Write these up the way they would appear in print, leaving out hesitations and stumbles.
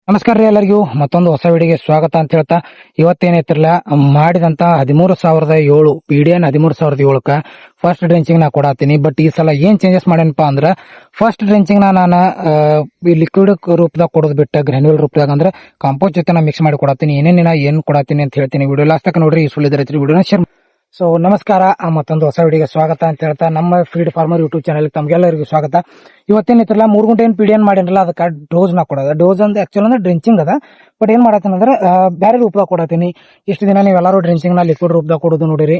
ನಮಸ್ಕಾರ ರೀ ಎಲ್ಲರಿಗೂ ಮತ್ತೊಂದು ಹೊಸ ವಿಡಿಯೋಗೆ ಸ್ವಾಗತ ಅಂತ ಹೇಳ್ತಾ ಇವತ್ತೇನೈತಿರಲ್ಲ ಮಾಡಿದಂತ 13,007 PDN 13,007ಕ್ಕ ಫಸ್ಟ್ ಡ್ರೆಂಚಿಂಗ್ ನಾ ಕೊಡಾತೀನಿ. ಬಟ್ ಈ ಸಲ ಏನ್ ಚೇಂಜಸ್ ಮಾಡ್ಯಾನಪ್ಪ ಅಂದ್ರ ಫಸ್ಟ್ ಡ್ರೆಂಚಿಂಗ್ ನಾನು ಈ ಲಿಕ್ವಿಡ್ ರೂಪದಾಗ ಕೊಡೋದು ಬಿಟ್ಟು ಗ್ರಾನ್ಯೂಲ್ ರೂಪದಾಗ ಅಂದ್ರೆ ಕಾಂಪೋಸ್ಟ್ ಜೊತೆ ನಾ ಮಿಕ್ಸ್ ಮಾಡಿ ಕೊಡಾತೀನಿ. ಏನ್ ಕೊಡಾತೀನಿ ಅಂತ ಹೇಳ್ತೀನಿ. ವಿಡಿಯೋ ಲಾಸ್ಟ್ ತನಕ ನೋಡ್ರಿ. ಸುಳಿದ ರೈತರು ವಿಡಿಯೋನ ಶೇರ್. ಸೊ ನಮಸ್ಕಾರ, ಮತ್ತೊಂದು ಹೊಸ ವಿಡಿಯೋಗೆ ಸ್ವಾಗತ ಅಂತ ಹೇಳ್ತಾ ನಮ್ಮ ಫೀಡ್ ಫಾರ್ಮರ್ ಯೂಟ್ಯೂಬ್ ಚಾನಲ್ ತಮ್ಗೆಲ್ಲರಿಗೂ ಸ್ವಾಗತ. ಇವತ್ತೇನಿತ್ರಲ್ಲ 3 ಗುಂಟೆ PDN ಮಾಡಿರಲ್ಲ ಅದಕ್ಕೆ ಡೋಸ್ ನಾ ಕೊಡೋದು. ಡೋಸ್ ಅಂದ್ರೆ ಆಕ್ಚುಲ್ ಅಂದ್ರೆ ಡ್ರೆಂಚಿಂಗ್ ಅದ. ಬಟ್ ಏನ್ ಮಾಡತ್ತೀನಿ ಅಂದ್ರೆ ಬೇರೆ ರೂಪದಾಗ ಕೊಡತೀನಿ. ಇಷ್ಟು ದಿನ ನೀವೆಲ್ಲರೂ ಡ್ರೆಂಚಿಂಗ್ ನ ಲಿಕ್ವಿಡ್ ರೂಪದಾಗ ಕೊಡೋದು ನೋಡಿರಿ,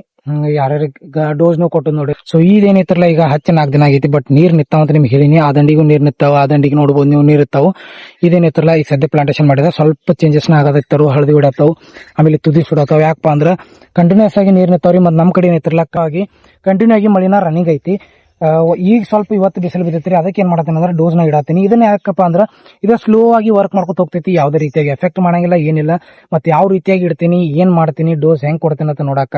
ಯಾರ್ಯಾರಿಗೆ ಡೋಸ್ ನು ಕೊಟ್ಟು ನೋಡಿ. ಸೊ ಇದೇನಿತ್ರಲ್ಲ ಈಗ 4 ದಿನ ಆಗೈತಿ. ಬಟ್ ನೀರ್ ನಿತ್ತಾವ ಅಂತ ನಿಮ್ಗೆ ಹೇಳಿನಿ. ಆ ದಂಡಿಗೂ ನೀರ್ ನಿತ್ತಾವ, ಆ ದಂಡಿಗೆ ನೋಡ್ಬೋದು ನೀವು ನೀರ್ ಇರ್ತಾವ. ಇದೇನಿತ್ರಲ್ಲ ಈಗ ಸದ್ಯ ಪ್ಲಾಂಟೇಶನ್ ಮಾಡಿದ ಸ್ವಲ್ಪ ಚೇಂಜಸ್ ನ ಆಗದೈತಾರು. ಹಳದಿ ಬಿಡತ್ತಾವ, ಆಮೇಲೆ ತುದಿ ಸುಡತ್ತಾವ. ಯಾಕಪ್ಪ ಅಂದ್ರ ಕಂಟಿನ್ಯೂಸ್ ಆಗಿ ನೀರ್ ನಿತ್ತಾವ್ರಿ. ಮತ್ ನಮ್ ಕಡೆ ಏನಿತ್ರಲಕ್ಕಾಗಿ ಕಂಟಿನ್ಯೂ ಆಗಿ ಮಳಿನ ರನ್ನಿಂಗ್ ಐತಿ. ಈಗ ಸ್ವಲ್ಪ ಇವತ್ತು ಬಿಸಿಲು ಬಿದ್ದೈತ್ರಿ, ಅದಕ್ಕೆ ಏನ್ ಮಾಡತ್ತೀನಿ ಅಂದ್ರೆ ಡೋಸ್ ನ ಇಡಾತೀನಿ. ಇದನ್ನ ಯಾಕಪ್ಪ ಅಂದ್ರ ಇದು ಸ್ಲೋ ಆಗಿ ವರ್ಕ್ ಮಾಡ್ಕೊತ ಹೋಗ್ತೈತಿ. ಯಾವ್ದೇ ರೀತಿಯಾಗಿ ಎಫೆಕ್ಟ್ ಮಾಡಂಗಿಲ್ಲ, ಏನಿಲ್ಲ. ಮತ್ತೆ ಯಾವ ರೀತಿಯಾಗಿ ಇಡ್ತೀನಿ, ಏನ್ ಮಾಡ್ತೀನಿ, ಡೋಸ್ ಹೆಂಗ್ ಕೊಡ್ತೀನಿ ಅಂತ ನೋಡಾಕ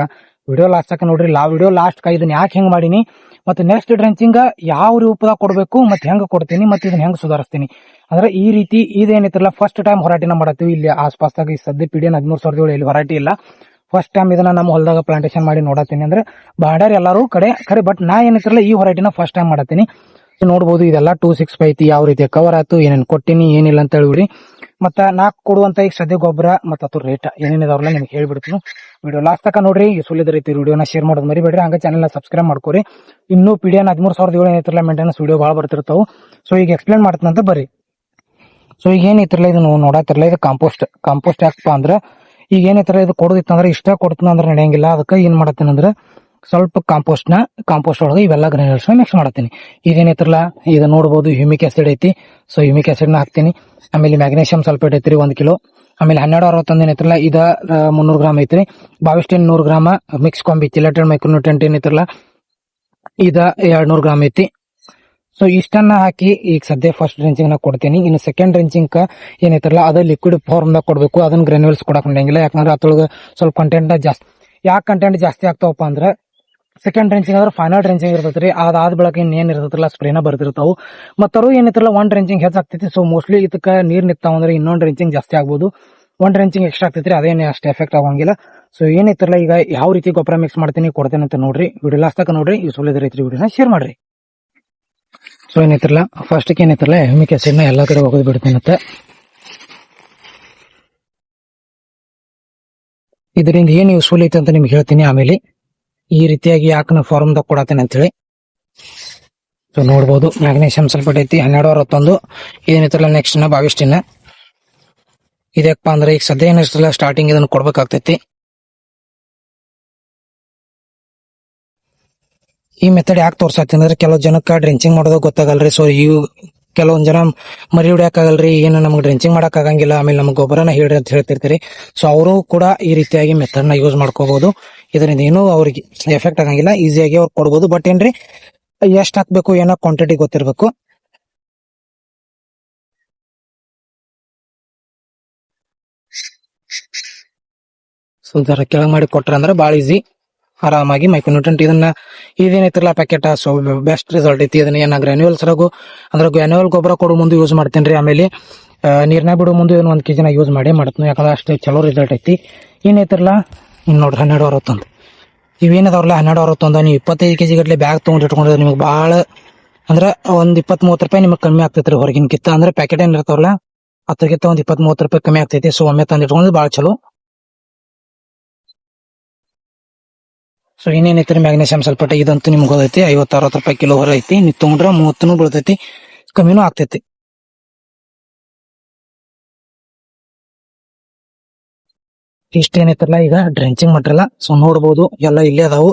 ವಿಡಿಯೋ ಲಾಸ್ಟ್ ತನಕ ನೋಡ್ರಿ. ವಿಡಿಯೋ ಲಾಸ್ಟ್ ಇದನ್ನ ಯಾಕೆ ಹೆಂಗ್ ಮಾಡೀನಿ, ಮತ್ತೆ ನೆಕ್ಸ್ಟ್ ಡ್ರೆಂಚಿಂಗ್ ಯಾವ ರೂಪದಾಗ ಕೊಡ್ಬೇಕು, ಮತ್ತೆ ಹೆಂಗ್ ಕೊಡ್ತೀನಿ, ಮತ್ತೆ ಇದನ್ನ ಹೆಂಗ್ ಸುಧಾರಿಸ್ತೀನಿ ಅಂದ್ರೆ ಈ ರೀತಿ. ಇದೇನಿತ್ರಲ್ಲ ಫಸ್ಟ್ ಟೈಮ್ ಹೊರಾಟಿನ ಮಾಡತ್ತೀವಿ ಇಲ್ಲಿ ಆಸ್ಪಾಸ್ದಾಗ. ಈ ಸದ್ಯ PDN 13,007 ಇಲ್ಲಿ ಹೊರಾಟಿ ಇಲ್ಲ. ಫಸ್ಟ್ ಟೈಮ್ ಇದನ್ನ ನಮ್ಮ ಹೊಲದಾಗ ಪ್ಲಾಂಟೇಶನ್ ಮಾಡಿ ನೋಡತ್ತೀನಿ. ಅಂದ್ರೆ ಬಾಡ್ಯಾರ ಎಲ್ಲಾರು ಕಡೆ ಖರೆ, ಬಟ್ ನಾ ಏನಿತ್ರಲ್ಲ ಈ ಹೊರಟಿನ ಫಸ್ಟ್ ಟೈಮ್ ಮಾಡತ್ತೀನಿ. ನೋಡ್ಬೋದು ಇದೆಲ್ಲ 265 ಐತಿ. ಯಾವ ರೀತಿ ಕವರ್ ಆಯ್ತು, ಏನೇನ್ ಕೊಟ್ಟಿನಿ, ಏನಿಲ್ಲ ಅಂತ ಹೇಳ್ಬಿಡಿ. ಮತ್ತ ನಾ ಕೊಡುವಂತ ಈಗ ಸದ್ಯ ಗೊಬ್ಬರ ಮತ್ತ ಅದ್ರ ರೇಟ್ ಏನೇನಿದಾವ್ರಲ್ಲ ನಿಮ್ಗೆ ಹೇಳ್ಬಿಡ್ತೀನಿ. ವಿಡಿಯೋ ಲಾಸ್ಟ್ ತನಕ ನೋಡ್ರಿ. ಸುಲಿದ ರೀತಿ ವಿಡಿಯೋನ ಶೇರ್ ಮಾಡೋದು ಮರಿಬೇಡ್ರಿ. ಹಂಗ ಚಾನಲ್ ನ ಸಬ್ಸ್ಕ್ರೈಬ್ ಮಾಡ್ಕೋರಿ. ಇನ್ನೂ PDN 13,007 ಏನೈತಿರಲ್ಲ ಮೇಂಟೆನೆನ್ಸ್ ವಿಡಿಯೋ ಭಾಳ ಬರ್ತಿರ್ತಾವು. ಸೊ ಈಗ ಎಕ್ಸ್ಪ್ಲೇನ್ ಮಾಡ್ತೀನಂತ ಬರ್ರಿ. ಸೊ ಈಗ ಏನೈತಿರಲ್ಲ ಇದು ನೋಡಾತಿರಲ್ಲ, ಇದು ಕಾಂಪೋಸ್ಟ್ ಯಾಕಪ್ಪ ಅಂದ್ರ ಈಗ ಏನೈತರ ಇದು ಕೊಡೋದಿತ್ತಂದ್ರೆ ಇಷ್ಟ ಕೊಡ್ತೀನಿ ಅಂದ್ರೆ ನಡೆಯಂಗಿಲ್ಲ. ಅದಕ್ಕೆ ಏನ್ ಮಾಡತ್ತೀನಿ ಅಂದ್ರೆ ಸ್ವಲ್ಪ ಕಾಂಪೋಸ್ಟ್ ಒಳಗೆ ಇವೆಲ್ಲ ಗ್ರಾನ್ಯೂಲ್ಸ್ ಮಿಕ್ಸ್ ಮಾಡತ್ತೀನಿ. ಇದೇನೈತಿರಲ್ಲ ಇದು ನೋಡ್ಬೋದು ಹ್ಯೂಮಿಕ್ ಆಸಿಡ್ ಐತಿ. ಸೊ ಹ್ಯೂಮಿಕ್ ಆಸಿಡ್ ನ ಹಾಕ್ತೀನಿ. ಆಮೇಲೆ ಮ್ಯಾಗ್ನೇಷಿಯಂ ಸಲ್ಫೇಟ್ ಐತ್ರಿ 1 ಕಿಲೋ. ಆಮೇಲೆ 1261 ಏನೈತಿರಲ್ಲ ಇದ 300 ಗ್ರಾಮ್ ಐತ್ರಿ. 22 100 ಗ್ರಾಮ ಮಿಕ್ಸ್ ಕಾಂಬಿ ಚಿಲೆಟೆಡ್ ಮೈಕ್ರೋನ್ಯೂಟ್ರಿಯೆಂಟ್ ಏನೈತಿರಲ್ಲ ಇದ 200 ಗ್ರಾಮ್ ಐತಿ. ಸೊ ಇಷ್ಟನ್ನ ಹಾಕಿ ಈಗ ಸದ್ಯ ಫಸ್ಟ್ ಡ್ರೆಂಚಿಂಗ್ ನ ಕೊಡ್ತೀನಿ. ಇನ್ನು ಸೆಕೆಂಡ್ ಡ್ರೆಂಚಿಂಗ್ ಏನೈತಿರಲ್ಲ ಅದು ಲಿಕ್ವಿಡ್ ಫಾರ್ಮ್ ದಾಗ ಕೊಡ್ಬೇಕು. ಅದನ್ನ ಗ್ರಾನ್ಯೂಲ್ಸ್ ಕೊಡಕ್ ನಡೆಯಂಗಿಲ್ಲ. ಯಾಕಂದ್ರೆ ಅದ್ರೊಳಗೆ ಸ್ವಲ್ಪ ಕಂಟೆಂಟ್ ಜಾಸ್ತಿ. ಯಾಕೆ ಕಂಟೆಂಟ್ ಜಾಸ್ತಿ ಆಗ್ತಾವಪ್ಪ ಅಂದ್ರೆ ಸೆಕೆಂಡ್ ಡ್ರೆಂಚಿಂಗ್ ಅಂದ್ರೆ ಫೈನಲ್ ಡ್ರೆಂಚಿಂಗ್ ಇರ್ತೈತ್ರಿ. ಅದಾದ ಬಳಕ ಏನ್ ಇರ್ತೈತಿಲ್ಲ ಸ್ಪ್ರೇನ ಬರ್ತಿರ್ತಾವು. ಮತ್ತರು ಏನೈತಿರಲ್ಲ 1 ಡ್ರೆಂಚಿಂಗ್ ಹೆಚ್ಚಾಗ್ತೈತಿ. ಸೊ ಮೋಸ್ಟ್ಲಿ ಇದಕ್ಕೆ ನೀರ್ ನಿಂತಾವ ಅಂದ್ರೆ ಇನ್ನೊಂದು ಡ್ರೆಂಚಿಂಗ್ ಜಾಸ್ತಿ ಆಗ್ಬೋದು. 1 ಡ್ರೆಂಚಿಂಗ್ ಎಕ್ಸ್ಟ್ರಾ ಆಗ್ತೈತ್ರಿ, ಅದೇನೇ ಅಷ್ಟು ಎಫೆಕ್ಟ್ ಆಗಂಗಿಲ್ಲ. ಸೊ ಏನೈತಿರಲ್ಲ ಈಗ ಯಾವ ರೀತಿ ಗೊಬ್ಬರ ಮಿಕ್ಸ್ ಮಾಡ್ತೀನಿ ಕೊಡ್ತೇನೆ ಅಂತ ನೋಡ್ರಿ. ವಿಡಿಯೋ ಲಾಸ್ಟ್ ತನಕ ನೋಡ್ರಿ. ಈ ಸುಲಿದ ರೈತರಿ ವಿಡಿಯೋನ ಶೇರ್ ಮಾಡ್ರಿ. ಸೊ ಏನೈತಿರಲ್ಲ ಫಸ್ಟ್ ಏನೈತಿರಲ್ಲ ಹ್ಯೂಮಿಕ್ ಆಸಿಡ್ ನ ಎಲ್ಲಾ ಕಡೆ ಹೋಗೋದು ಬಿಡ್ತೇನತ್ತ. ಇದರಿಂದ ಏನ್ ಯೂಸ್ಫುಲ್ ಐತೆ ಅಂತ ನಿಮ್ಗೆ ಹೇಳ್ತೀನಿ. ಆಮೇಲೆ ಈ ರೀತಿಯಾಗಿ ಯಾಕೆ ನಾ ಫಾರ್ಮ್ ದಾಗ ಕೊಡತ್ತೇನೆ ಅಂತ ಹೇಳಿ. ಸೊ ನೋಡ್ಬೋದು ಮ್ಯಾಗ್ನೇಷಿಯಂ ಸಲ್ಫೇಟ್ ಐತಿ 1261. ಏನೈತಿರಲ್ಲ ನೆಕ್ಸ್ಟ್ 22. ಇದಪ್ಪ ಅಂದ್ರೆ ಈಗ ಸದ್ಯ ಏನಿರ್ತಲ್ಲ ಸ್ಟಾರ್ಟಿಂಗ್ ಇದನ್ನ ಕೊಡ್ಬೇಕಾಗ್ತೈತಿ. ಈ ಮೆಥಡ್ ಯಾಕೆ ತೋರ್ಸಾತೀನಿ ಅಂದ್ರೆ ಕೆಲವು ಜನಕ್ಕೆ ಡ್ರೆಂಚಿಂಗ್ ಮಾಡೋದು ಗೊತ್ತಾಗಲ್ರಿ. ಸೊ ಇವು ಕೆಲವೊಂದ್ ಜನ ಮರಿ ಹೊಡ್ಯಾಕಾಗಲ್ರಿ, ಏನು ನಮ್ಗೆ ಡ್ರೆಂಚಿಂಗ್ ಮಾಡಕ್ ಆಗಂಗಿಲ್ಲ, ಆಮೇಲೆ ನಮ್ಗೆ ಗೊಬ್ಬರನ ಹೇಳ್ರಿ ಅಂತ ಹೇಳ್ತಿರ್ತೀರಿ. ಸೊ ಅವರು ಕೂಡ ಈ ರೀತಿಯಾಗಿ ಮೆಥಡ್ ನ ಯೂಸ್ ಮಾಡ್ಕೋಬಹುದು. ಇದರಿಂದ ಏನು ಅವ್ರಿಗೆ ಎಫೆಕ್ಟ್ ಆಗಂಗಿಲ್ಲ, ಈಸಿಯಾಗಿ ಅವ್ರು ಕೊಡ್ಬೋದು. ಬಟ್ ಏನ್ರಿ ಎಷ್ಟ್ ಹಾಕ್ಬೇಕು ಏನೋ ಕ್ವಾಂಟಿಟಿ ಗೊತ್ತಿರ್ಬೇಕು. ಸೊ ಜರ ಕೆಳಗ್ ಮಾಡಿ ಕೊಟ್ರ ಅಂದ್ರೆ ಬಾಳ ಈಸಿ, ಆರಾಮಾಗಿ ಮೈಕ್ರೋನ್ಯೂಟ್ರಿಯೆಂಟ್ ಇದೇನೈತಿರಲ್ಲ ಪ್ಯಾಕೆಟ್. ಸೊ ಬೆಸ್ಟ್ ರಿಸಲ್ಟ್ ಐತಿ. ಇದನ್ನ ಏನ ಗ್ರಾನ್ಯೂಲ್ಸ್ ಅಂದ್ರೆ ಗ್ರಾನ್ಯೂಲ್ ಗೊಬ್ಬರ ಕೊಡೋ ಮುಂದೆ ಯೂಸ್ ಮಾಡ್ತೇನ್ರಿ. ಆಮೇಲೆ ನೀರ್ನ ಬಿಡೋ ಮುಂದೆ 1 kg ಯೂಸ್ ಮಾಡಿ ಮಾಡ್ತೀನಿ. ಯಾಕಂದ್ರೆ ಅಷ್ಟು ಚಲೋ ರಿಸಲ್ಟ್ ಐತಿ. ಏನೈತಿರಲ್ಲ ನೋಡ್ರಿ 1261 ಇವೇನದವ್ರಲ್ಲ 1261. ನೀವು 25 kg ಗಟ್ಲೆ ಬ್ಯಾಗ್ ತಗೊಂಡ್ ಇಟ್ಕೊಂಡ್ರೆ ನಿಮ್ಗೆ ಬಾಳ ಅಂದ್ರೆ ಒಂದ್ 20-30 ರೂಪಾಯಿ ನಿಮ್ಗೆ ಕಮ್ಮಿ ಆಗ್ತೈತ್ರಿ ಹೊರಗಿನ ಕಿತ್ತ. ಅಂದ್ರೆ ಪ್ಯಾಕೆಟ್ ಏನ್ ಇರ್ತಾವಲ್ಲ ಅದ್ರಗಿಂತ ಒಂದ್ 20-30 ರೂಪಾಯಿ ಕಮ್ಮಿ ಆಗ್ತೈತಿ. ಸೊ ಒಮ್ಮೆ ತಂದ್ ಇಟ್ಕೊಂಡ್ರೆ ಬಾಳ ಚಲೋ. ಸೊ ಇನ್ನೇನೈತ್ರಿ ಮ್ಯಾಗ್ನೇಷಿಯಂ ಸಲ್ಫೇಟ್ ಇದಂತೂ ನಿಮ್ಗೆ ಗೊತ್ತೈತಿ 50-60 ರೂಪಾಯಿ ಕಿಲೋ ಹೊರ ಐತಿ. ನೀವು ತಗೊಂಡ್ರೆ 30 ಬೀಳ್ತೈತಿ, ಕಮ್ಮಿನೂ ಆಗ್ತೈತಿ. ಇಷ್ಟೇನೈತಿರಲ್ಲ ಈಗ ಡ್ರೆಂಚಿಂಗ್ ಮಟ್ರಿಯಲ್ಲ. ಸೊ ನೋಡ್ಬೋದು ಎಲ್ಲ ಇಲ್ಲೇ ಅದಾವು.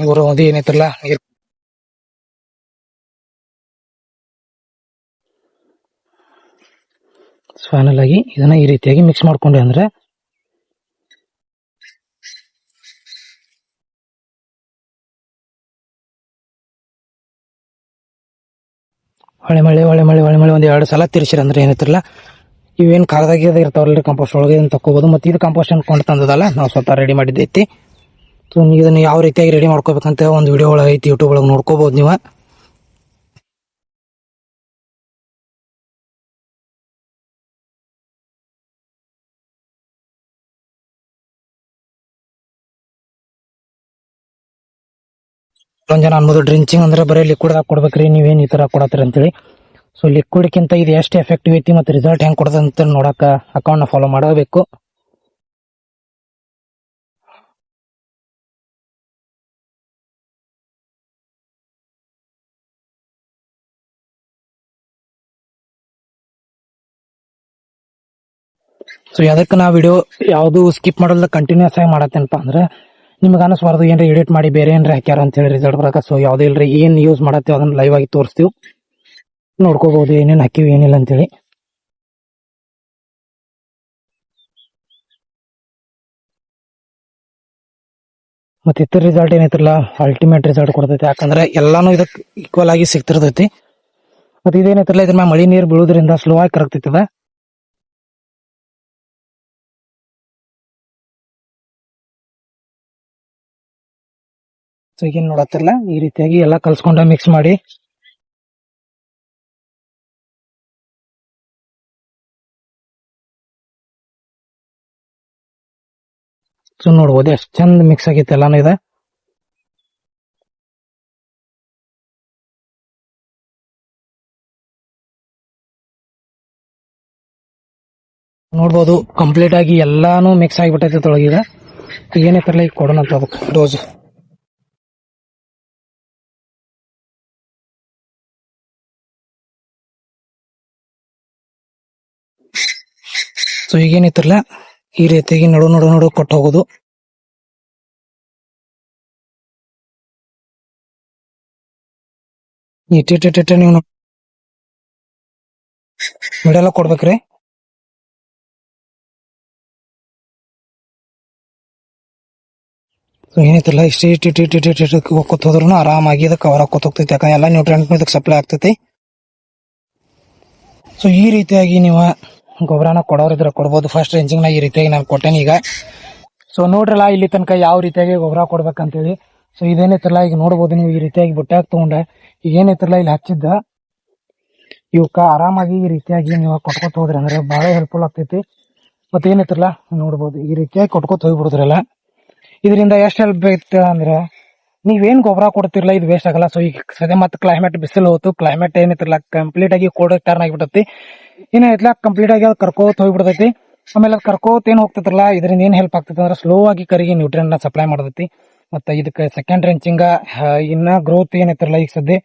ಇವರು ಅದು ಏನೈತಿರಲ್ಲ ಫೈನಲ್ ಆಗಿ ಇದನ್ನ ಈ ರೀತಿಯಾಗಿ ಮಿಕ್ಸ್ ಮಾಡ್ಕೊಂಡೆ ಅಂದ್ರೆ ಹೊಳೆ ಮಳೆ ಒಂದ್ 2 ಸಲ ತಿರ್ಸಿರ ಅಂದ್ರೆ ಏನೈತಿರಲ್ಲ ಇವೇನ್ ಕಾಗದಾಗ ಇರ್ತಾವಲ್ರಿ ಕಂಪೋಸ್ಟ್ ಒಳಗೆ ಇದನ್ನ ತಕೋಬಹುದು. ಮತ್ತೆ ಇದು ಕಂಪೋಸ್ಟ್ ಕೊಂಡು ತಂದದಲ್ಲ ನಾವು ಸ್ವತಃ ರೆಡಿ ಮಾಡಿದ್ದೈತಿ. ಸೊ ಇದನ್ನ ಯಾವ ರೀತಿಯಾಗಿ ರೆಡಿ ಮಾಡ್ಕೋಬೇಕಂತ ಒಂದು ವಿಡಿಯೋ ಒಳಗೆ ಐತಿ, ಯೂಟ್ಯೂಬ್ ಒಳಗೆ ನೋಡ್ಕೋಬಹುದು ನೀವು. ಒಂದ್ ಜನ ಅನ್ಬೋದು ಡ್ರಿಂಚಿಂಗ್ ಅಂದ್ರೆ ಬರೀ ಲಿಕ್ವಿಡ್ ಕೊಡ್ಬೇಕ್ರಿ ನೀವೇನ್ ಈ ತರ ಕೊಡತ್ತೀರಿ ಅಂತೇಳಿ. ಸೊ ಲಿಕ್ವಿಡ್ಕಿಂತ ಇದು ಎಷ್ಟು ಎಫೆಕ್ಟಿವ್ ಐತಿ ಮತ್ತೆ ರಿಸಲ್ಟ್ ಹೆಂಗ್ ಕೊಡ್ತದೆ ಅಂತ ನೋಡಕ ಅಕೌಂಟ್ ನ ಫಾಲೋ ಮಾಡಬೇಕು. ಸೊ ಅದಕ್ಕೆ ನಾ ವಿಡಿಯೋ ಯಾವ್ದು ಸ್ಕಿಪ್ ಮಾಡಲ್ಲ ಕಂಟಿನ್ಯೂಸ್ ಆಗಿ ಮಾಡತ್ತೇನಪ್ಪ ಅಂದ್ರೆ ನಿಮ್ಗೆ ಅನಿಸ್ಬಾರ್ದು ಏನ್ರಿ ಎಡಿಟ್ ಮಾಡಿ ಬೇರೆ ಏನ್ರಿ ಹಾಕ್ಯಾರ ಅಂತ ಹೇಳಿ ರಿಸಲ್ಟ್ ಬರಕ. ಸೊ ಯಾವ್ದು ಇಲ್ರಿ ಏನ್ ಯೂಸ್ ಮಾಡತ್ತೇವೆ ಅದನ್ನ ಲೈವ್ ಆಗಿ ತೋರಿಸ್ತೀವಿ, ನೋಡ್ಕೋಬಹುದು ಏನೇನ್ ಹಾಕಿವಿ ಏನಿಲ್ಲ ಅಂತೇಳಿ. ಮತ್ತೆ ಇತರ ರಿಸಲ್ಟ್ ಏನೈತಿರಲ್ಲ ಅಲ್ಟಿಮೇಟ್ ರಿಸಲ್ಟ್ ಕೊಡ್ತೈತಿ, ಯಾಕಂದ್ರೆ ಎಲ್ಲಾನು ಇದಕ್ಕೆ ಈಕ್ವಲ್ ಆಗಿ ಸಿಗ್ತಿರ್ತೈತಿ. ಮತ್ತೆ ಇದೇನೈತಿರಲ್ಲ ಇದ್ರ ಮ್ಯಾಗ ಮಳಿ ನೀರು ಬೀಳೋದ್ರಿಂದ ಸ್ಲೋ ಆಗಿ ಕರಗ್ತೈತದ. ಸೊ ಈಗೇನ್ ನೋಡತ್ತಿರಲ್ಲ ಈ ರೀತಿಯಾಗಿ ಎಲ್ಲಾ ಕಲ್ಸ್ಕೊಂಡ ಮಿಕ್ಸ್ ಮಾಡಿ ಸೊ ನೋಡ್ಬೋದು ಎಷ್ಟು ಚಂದ ಮಿಕ್ಸ್ ಆಗೈತೆ ಎಲ್ಲಾನು ಇದೆ. ನೋಡ್ಬೋದು ಕಂಪ್ಲೀಟ್ ಆಗಿ ಎಲ್ಲಾನು ಮಿಕ್ಸ್ ಆಗಿಬಿಟ್ಟೈತೆ ತೊಳಗಿದೆ. ಏನೈತಿರಲ್ಲ ಈಗ ಕೊಡೋಣ ಅಂತ ಅದಕ್ಕೆ ಡೋಸ್. ಸೊ ಈಗೇನಿತ್ತಿರಲ್ಲ ಈ ರೀತಿಯಾಗಿ ನಡು ನಡು ನಡು ಕೊಟ್ಟು ಹೋಗೋದು. ಇಟ್ಟಿಟ್ಟಿಟ್ಟ ನೀವು ಮಿಡಲ್ ಕೊಡ್ಬೇಕ್ರಿ. ಸೊ ಏನೈತಿರಲ್ಲ ಇಷ್ಟು ಇಟ್ಟು ಹೋಗ್ಕೊತ ಹೋದ್ರು ಆರಾಮಾಗಿ ಇದಕ್ಕೆ ಕವರ್ ಹಾಕೋತ ಹೋಗ್ತೈತಿ, ಯಾಕಂದ್ರೆ ಎಲ್ಲ ನ್ಯೂಟ್ರಿಯೆಂಟ್ ಇದಕ್ಕೆ ಸಪ್ಲೈ ಆಗ್ತೈತಿ. ಸೊ ಈ ರೀತಿಯಾಗಿ ನೀವು ಗೊಬ್ಬರನ ಕೊಡೋರಿದ್ರೆ ಕೊಡ್ಬೋದು. ಫಸ್ಟ್ ರೇಂಜಿಂಗ್ ಈ ರೀತಿಯಾಗಿ ನಾನು ಕೊಟ್ಟೇನೆ ಈಗ. ಸೊ ನೋಡ್ರಲ್ಲ ಇಲ್ಲಿ ತನಕ ಯಾವ ರೀತಿಯಾಗಿ ಗೊಬ್ಬರ ಕೊಡ್ಬೇಕಂತೇಳಿ. ಸೊ ಇದೇನೈತಿರಲ್ಲ ಈಗ ನೋಡ್ಬೋದು ನೀವು ಈ ರೀತಿಯಾಗಿ ಬುಟ್ಟಾಗಿ ತಗೊಂಡೆ ಈಗ ಏನೈತಿರಲ್ಲ ಇಲ್ಲಿ ಹಚ್ಚಿದ್ದ ಇವಕ್ಕ ಆರಾಮಾಗಿ ಈ ರೀತಿಯಾಗಿ ನೀವು ಕೊಟ್ಕೊತ ಹೋದ್ರಿ ಅಂದ್ರೆ ಬಹಳ ಹೆಲ್ಪ್ಫುಲ್ ಆಗ್ತೈತಿ. ಮತ್ತೆ ಏನೈತಿರಲ್ಲ ನೋಡ್ಬೋದು ಈ ರೀತಿಯಾಗಿ ಕೊಟ್ಕೊತ ಹೋಗ್ಬಿಡುದ್ರಲ್ಲ ಇದರಿಂದ ಎಷ್ಟು ಹೆಲ್ಪ್ ಐತೆ ಅಂದ್ರೆ ನೀವೇನ್ ಗೊಬ್ಬರ ಕೊಡ್ತಿರಲ್ಲ ಇದು ವೇಸ್ಟ್ ಆಗಲ್ಲ. ಸೊ ಈಗ ಸದ್ಯ ಮತ್ತೆ ಕ್ಲೈಮೇಟ್ ಬಿಸಿಲು ಹೋತು, ಕ್ಲೈಮೇಟ್ ಏನೈತಿರಲ್ಲ ಕಂಪ್ಲೀಟ್ ಆಗಿ ಕೋಲ್ಡ್ ಟರ್ನ್ ಆಗಿಬಿಟ್ಟೈತಿ. ಏನೈತಿಲ್ಲ ಕಂಪ್ಲೀಟ್ ಆಗಿ ಅದು ಕರ್ಕೋತ್ ಹೋಗ್ಬಿಡ್ತೈತಿ. ಆಮೇಲೆ ಅದು ಕರ್ಕೋತ್ ಏನ್ ಹೋಗ್ತೈತಿರಲ್ಲ ಇದರಿಂದ ಏನ್ ಹೆಲ್ಪ್ ಆಗ್ತೈತಿ ಅಂದ್ರೆ ಸ್ಲೋ ಆಗಿ ಕರಿಗೆ ನ್ಯೂಟ್ರಿಯೆಂಟ್ ನ ಸಪ್ಲೈ ಮಾಡ್ತೈತಿ. ಮತ್ತೆ ಇದಕ್ಕೆ ಸೆಕೆಂಡ್ ರೆಂಚಿಂಗ ಇನ್ನ ಗ್ರೋತ್ ಏನೈತಿರಲ್ಲ ಈಗ ಸದ್ಯ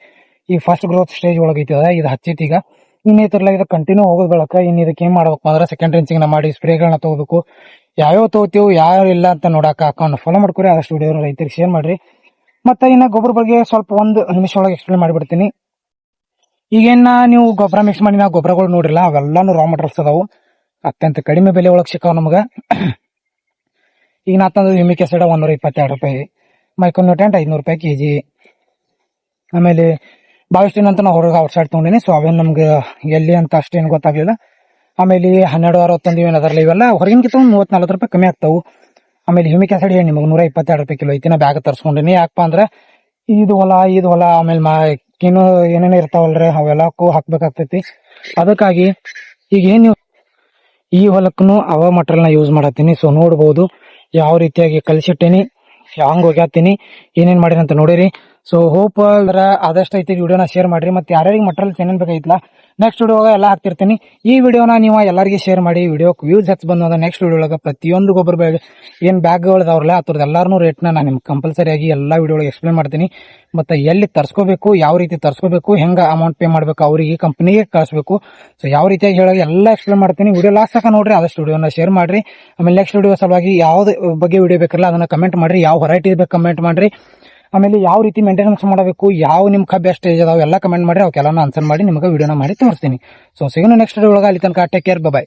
ಈ ಫಸ್ಟ್ ಗ್ರೋತ್ ಸ್ಟೇಜ್ ಒಳಗೈತಿ ಇದು ಹಚ್ಚೈತಿ. ಈಗ ಇನ್ನೈತಿರಲ್ಲ ಇದು ಕಂಟಿನ್ಯೂ ಹೋಗೋದ್ ಬೆಳಕ ಇನ್ ಇದಕ್ಕೆ ಏನ್ ಮಾಡ್ಬೇಕು ಅಂದ್ರೆ ಸೆಕೆಂಡ್ ರೆಂಚಿಂಗ್ ನ ಮಾಡಿ ಸ್ಪ್ರೇಗಳನ್ನ ತಗೋಬೇಕು. ಯಾವ್ಯಾವ ತಗೋತೀವಿ ಯಾವ ಇಲ್ಲ ಅಂತ ನೋಡಾಕ ಅಕೌಂಟ್ ಫಾಲೋ ಮಾಡ್ಕೊರಿ. ಆದಷ್ಟು ವಿಡಿಯೋ ರೈತರಿಗೆ ಶೇರ್ ಮಾಡ್ರಿ. ಮತ್ತೆ ಇನ್ನ ಗೊಬ್ಬರ ಬಗ್ಗೆ ಸ್ವಲ್ಪ ಒಂದು ನಿಮಿಷ ಒಳಗೆ ಎಕ್ಸ್ಪ್ಲೇನ್ ಮಾಡಿಬಿಡ್ತೀನಿ. ಈಗೇನ ನೀವು ಗೊಬ್ಬರ ಮಿಕ್ಸ್ ಮಾಡಿ ನಾವು ಗೊಬ್ಬರಗಳು ನೋಡಿರಲ್ಲ ಅವೆಲ್ಲಾನು ರಾ ಮಟೀರಿಯಲ್ಸ್ ಅದಾವು, ಅತ್ಯಂತ ಕಡಿಮೆ ಬೆಲೆ ಒಳಗೆ ಸಿಕ್ಕಾವ ನಮಗ. ಈಗ ನಾ ತಂದು ಹ್ಯೂಮಿಕ್ ಆಸಿಡ್ 122 ರೂಪಾಯಿ, ಮೈಕ್ರೋನ್ಯೂಟ್ರಿಯೆಂಟ್ 500 ರೂಪಾಯಿ ಕೆಜಿ. ಆಮೇಲೆ ಭಾವಿಷ್ಟಿನ ಅಂತ ನಾವು ಹೊರಗೆ ಔಟ್ ಸೈಡ್ ತಗೊಂಡಿನಿ. ಸೊ ಅವೇನು ನಮ್ಗೆ ಎಲ್ಲಿ ಅಂತ ಅಷ್ಟೇನು ಗೊತ್ತಾಗ್ಲಿಲ್ಲ. ಆಮೇಲೆ 1261 ಏನ್ ಅದರಲ್ಲ ಇವೆಲ್ಲ ಹೊರಗಿನಕಿಂತ 30-40 ರೂಪಾಯಿ ಕಮ್ಮಿ ಆಗ್ತಾವು. ಆಮೇಲೆ ಹ್ಯೂಮಿಕ್ ಆಸಿಡ್ ಹೇಳಿ ನಿಮಗೆ 122 ರೂಪಾಯಿ ಕಿಲೋ ಐತಿನ ಬ್ಯಾಗ್ ತರಿಸ್ಕೊಂಡಿನಿ. ಯಾಕಪ್ಪ ಅಂದ್ರೆ ಇದು ಹೊಲ ಆಮೇಲೆ ಏನೇನೋ ಇರ್ತಾವಲ್ರಿ ಅವೆಲ್ಲಕ್ಕೂ ಹಾಕ್ಬೇಕಾಗ್ತೈತಿ. ಅದಕ್ಕಾಗಿ ಈಗ ಏನ್ ನೀವು ಈ ಹೊಲಕ್ಕೂ ಅವ ಮಟೀರಿಯಲ್ ನ ಯೂಸ್ ಮಾಡತ್ತೀನಿ. ಸೊ ನೋಡ್ಬೋದು ಯಾವ ರೀತಿಯಾಗಿ ಕಲಿಸಿಟ್ಟೇನಿ, ಹಂಗ ಹೋಗ್ಯಾತೀನಿ, ಏನೇನ್ ಮಾಡಿರಿ ಅಂತ ನೋಡಿರಿ. ಸೊ ಹೋಪ್ ಆದಷ್ಟು ಐತಿ ವಿಡಿಯೋನ ಶೇರ್ ಮಾಡ್ರಿ. ಮತ್ತೆ ಯಾರ್ಯಾರಿಗೆ ಮಟೀರಿಯಲ್ಸ್ ಏನೇನ್ ಬೇಕಾಗಿತ್ತಲ್ಲ ನೆಕ್ಸ್ಟ್ ವಿಡಿಯೋ ಎಲ್ಲ ಹಾಕ್ತಿರ್ತೀನಿ. ಈ ವಿಡಿಯೋನ ನೀವು ಎಲ್ಲರಿಗೆ ಶೇರ್ ಮಾಡಿ. ವಿಡಿಯೋ ವ್ಯೂಸ್ ಹೆಚ್ಚು ಬಂದು ಅಂದ್ರೆ ನೆಕ್ಸ್ಟ್ ವಿಡಿಯೋ ಒಳಗೆ ಪ್ರತಿಯೊಂದು ಗೊಬ್ಬರ ಏನ್ ಬ್ಯಾಗ್ಗಳು ಇದಾವ್ರಲ್ಲ ಅದ್ರದ್ದು ಎಲ್ಲಾರು ರೇಟ್ನ ನಾನು ನಿಮ್ಗೆ ಕಂಪಲ್ಸರಿ ಆಗಿ ಎಲ್ಲಾ ವಿಡಿಯೋ ಒಳಗೆ ಎಕ್ಸ್ಪ್ಲೇನ್ ಮಾಡ್ತೀನಿ. ಮತ್ತೆ ಎಲ್ಲಿ ತರ್ಸ್ಕೋಬೇಕು, ಯಾವ ರೀತಿ ತರ್ಸ್ಕೋಬೇಕು, ಹೆಂಗ ಅಮೌಂಟ್ ಪೇ ಮಾಡ್ಬೇಕು, ಅವರಿಗೆ ಕಂಪನಿಗೆ ಕಳಿಸ್ಬೇಕು, ಸೊ ಯಾವ ರೀತಿಯಾಗಿ ಹೇಳೋದು ಎಲ್ಲ ಎಕ್ಸ್ಪ್ಲೇನ್ ಮಾಡ್ತೀನಿ. ವಿಡಿಯೋ ಲಾಸ್ಟ್ ತನಕ ನೋಡ್ರಿ, ಆದಷ್ಟು ವಿಡಿಯೋನ ಶೇರ್ ಮಾಡ್ರಿ. ಆಮೇಲೆ ನೆಕ್ಸ್ಟ್ ವಿಡಿಯೋ ಸಲುವಾಗಿ ಯಾವ್ದು ಬಗ್ಗೆ ವಿಡಿಯೋ ಬೇಕಲ್ಲ ಅದನ್ನ ಕಮೆಂಟ್ ಮಾಡ್ರಿ, ಯಾವ ವೆರೈಟಿ ಬೇಕು ಕಮೆಂಟ್ ಮಾಡ್ರಿ. ಆಮೇಲೆ ಯಾವ ರೀತಿ ಮೇಂಟೆನೆನ್ಸ್ ಮಾಡಬೇಕು, ಯಾವ ನಿಮ್ ಕಬ್ಬು ಎಷ್ಟು ಸ್ಟೇಜ್ ಅದಾವ ಎಲ್ಲ ಕಮೆಂಟ್ ಮಾಡ್ರಿ, ಅವಕ್ಕೆಲ್ಲ ಆನ್ಸರ್ ಮಾಡಿ ನಿಮಗೆ ವಿಡಿಯೋನ ಮಾಡಿ ತೋರಿಸ್ತೀನಿ. ಸೊ ಸಿಗೋಣ ನೆಕ್ಸ್ಟ್ ವಿಡಿಯೋ ಒಳಗೆ. ಅಲ್ಲಿ ತನಕ ಟೇಕ್ ಕೇರ್, ಬೈ.